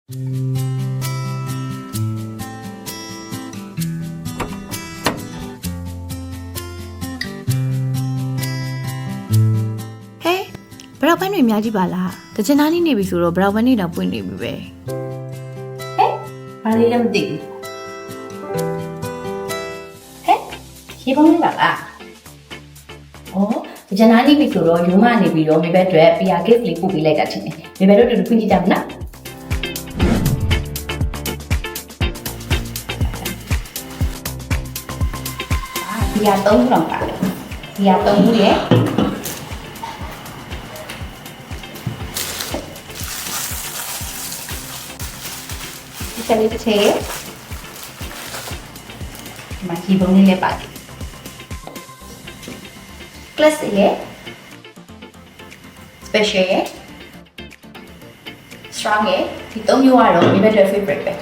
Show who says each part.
Speaker 1: ဘယ်တော့ပန်းတွေအများကြီးပါလားတချင်သားလေးနေပြီဆိုတော့ဘယ်တော့ပန်းတွေတော့ပွင့်နေပြီပဲ
Speaker 2: ဘာလေးလည်းမသိဘူးရေပုံးလေးပါလားတကြနာနေပြီဆိုတော့ရုံးမနေပြီးတော့မိဘအတွက် PR gift လေးပို့ပေးလိုက်တာချင်းမိဘတို့တူတူခွင့်ကြည့်ကြမလားPR 3ခုတော့ပါတယ် PR 3ခုရဲ့ဆက်လေးတစ်ထည့်ဒီမှာရေပုံးလေးလည်းပါတယ် classic ရဲ့ special ရဲ့ strong ရဲ့ဒီ၃မျိုးကတော့မိဘတွေ favorite ပဲ